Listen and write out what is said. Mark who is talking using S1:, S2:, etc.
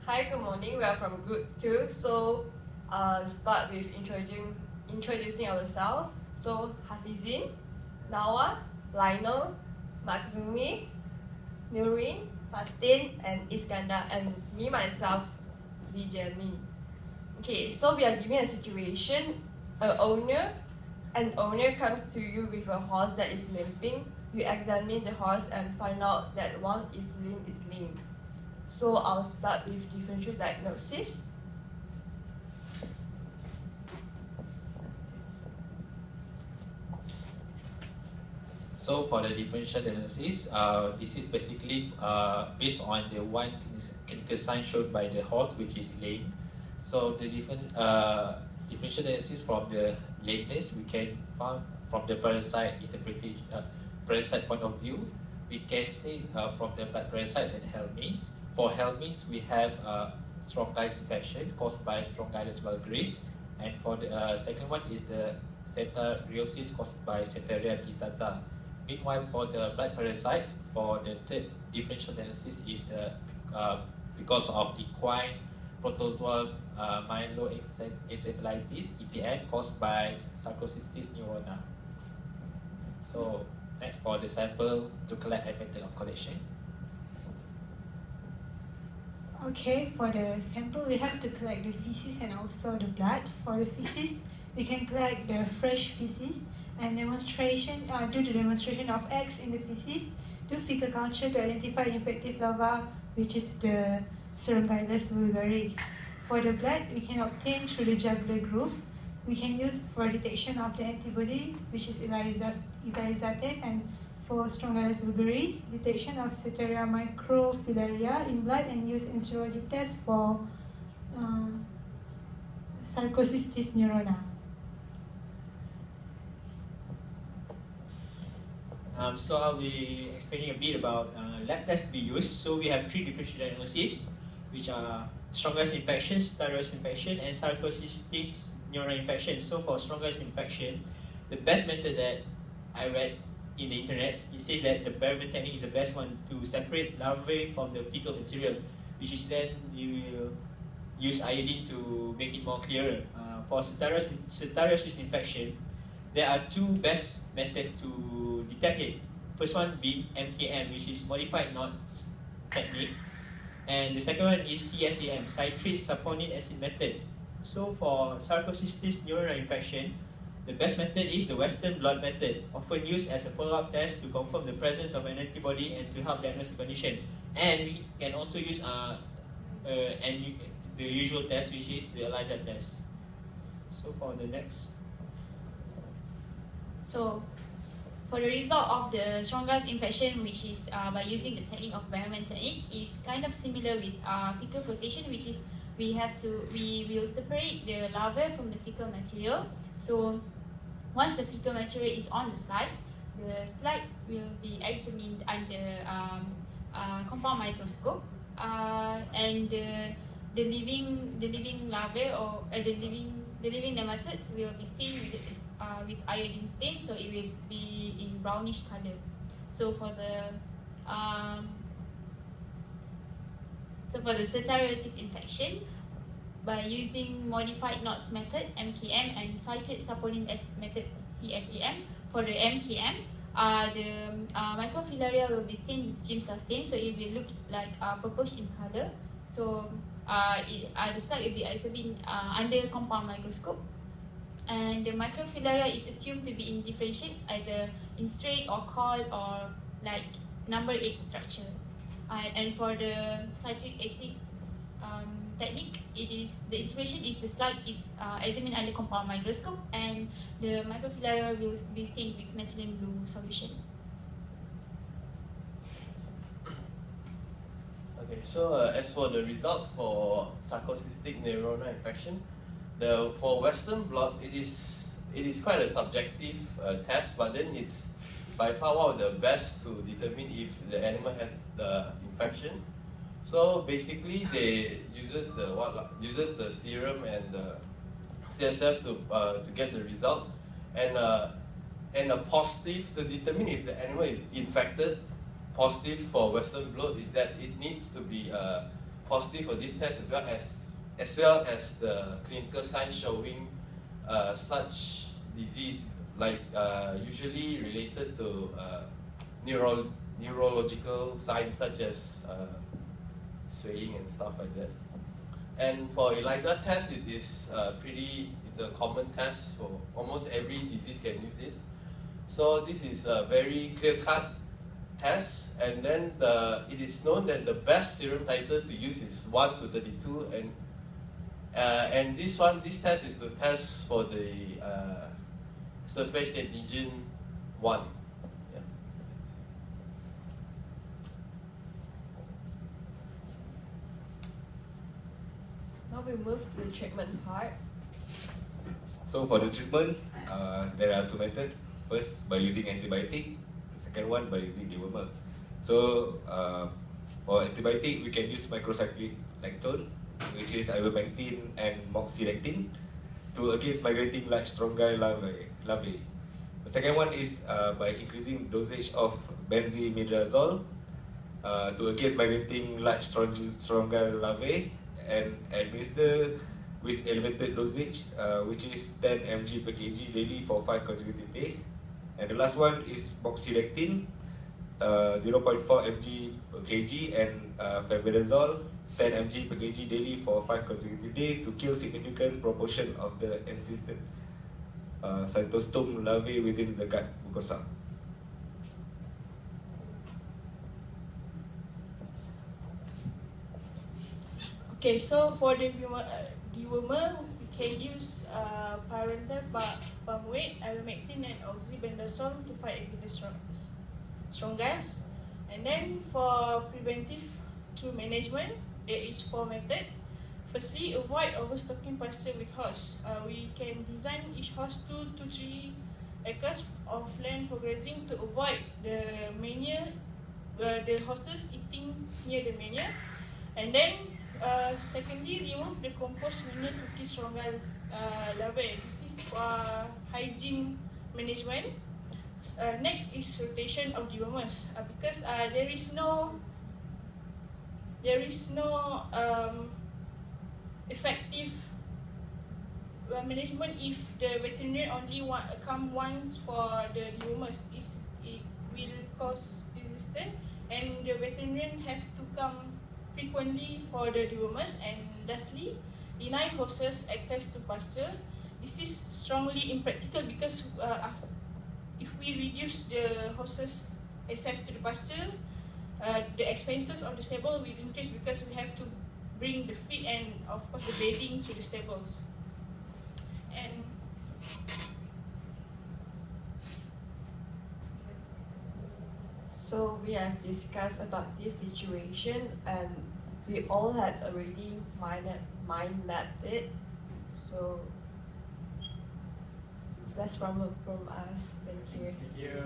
S1: Hi, good morning. We are from Group 2. So, start with introducing ourselves. So, Hafizin, Nawa, Lionel, Maksumi, Nurin, Fatin, and Iskandar, and me, myself, Vijamin. Okay, so we are given a situation. An owner comes to you with a horse that is limping. You examine the horse and find out that one is lame. So I'll start with differential diagnosis.
S2: So for the differential diagnosis, this is basically based on the one clinical sign shown by the horse, which is lame. So the differential diagnosis from the lameness we can find from the parasite parasite point of view. We can say from the blood parasites and helminths. For helminths, we have strongylosis infection caused by Strongylosis vulgaris, and for the second one is the cetarriosis caused by Ceteria digitata. Meanwhile, for the blood parasites, for the third differential diagnosis is the because of equine protozoal myeloencephalitis (EPM) caused by Sarcocystis neurona. So next, for the sample to collect and method of collection.
S3: Okay, for the sample, we have to collect the feces and also the blood. For the feces, we can collect the fresh feces and do the demonstration of eggs in the feces, do fecal culture to identify infective larva, which is the Strongylosis vulgaris. For the blood, we can obtain through the jugular groove. We can use for detection of the antibody, which is ELISA test, and for Strongylosis vulgaris, detection of Ceteria microfilaria in blood and use in serologic test for Sarcocystis neurona.
S4: So I'll be explaining a bit about lab tests to be used. So we have three differential diagnoses, which are Strongylosis infection, Cetarriosis infection, and Sarcocystis neurona infection. So for Strongylosis infection, the best method that I read in the internet, it says that the Berman technique is the best one to separate larvae from the fecal material, which is then you will use iodine to make it more clearer. For Cetarriosis infection, there are two best methods to detect it. First one being MKM, which is modified knots technique, and the second one is CSAM, citrate saponin acid method. So for Sarcocystis neurona infection, the best method is the Western blot method, often used as a follow-up test to confirm the presence of an antibody and to help diagnose the condition. And we can also use the usual test, which is the ELISA test. So for the next.
S5: So for the result of the Strongylosis infection, which is by using the technique of Berman technique, is kind of similar with fecal flotation, which is we will separate the larvae from the fecal material. So once the fecal material is on the slide will be examined under compound microscope, and the living larvae or the living nematodes will be stained with iodine stain, so it will be in brownish color. So for the Cetarriosis infection, by using modified knots method (MKM) and citrate saponin acid method (CSAM), for the MKM, the microfilaria will be stained with Giemsa stain, so it will look like purplish in color. So the slide will be examined under compound microscope, and the microfilaria is assumed to be in different shapes, either in straight or coiled or like number 8 structure. And for the citric acid technique, the interpretation is the slide is examined under compound microscope, and the microfilaria will be stained with methylene blue solution.
S6: Okay, so as for the result for Sarcocystic neurona infection, for Western blot, it is quite a subjective test, but then it's by far one of the best to determine if the animal has the infection. So basically, they uses the serum and the CSF to get the result, and a positive to determine if the animal is infected. Positive for Western blot is that it needs to be positive for this test as well as the clinical signs showing such disease, like usually related to neurological signs such as swaying and stuff like that. And for ELISA test, it's a common test for almost every disease can use this. So this is a very clear-cut test, and then it is known that the best serum titer to use is 1 to 32, and this test is to test for the surface antigen 1. Yeah.
S1: Now we move to the treatment part.
S7: So for the treatment, there are 2 methods. First, by using antibiotic. The second one, by using dewormer. So for antibiotic, we can use microcyclic lactone, which is ivermectin and moxidectin, to against migrating large strongyl larvae. The second one is by increasing dosage of benzimidazole to against migrating large strongyl larvae, and administer with elevated dosage, which is 10 mg per kg daily for 5 consecutive days. And the last one is moxidectin, 0.4 mg per kg, and febendazole, 10 mg per kg daily for 5 consecutive days to kill significant proportion of the encysted cytostome larvae within the gut mucosa.
S8: Okay, so for the dewormer, we can use parental palmate, ivermectin, and oxybenzone to fight against the strongyls. And then for preventive through management, there is 4 methods. Firstly, avoid overstocking pasture with horse. We can design each horse 2 to 3 acres of land for grazing to avoid the mania, the horses eating near the mania. And then secondly, remove the compost manure to kill strongyl larvae. This is hygiene management. Next is rotation of dewormers, because there is no effective management if the veterinarian only come once for the dewormers. It will cause resistance, and the veterinarian have to come frequently for the dewormers. And lastly, deny horses access to pasture. This is strongly impractical because if we reduce the horses access to the pasture, the expenses of the stable will increase because we have to bring the feed and of course the bedding to the stables. And
S1: So we have discussed about this situation, and we all had already mind mapped it. So that's from us. Thank you.
S4: Thank you.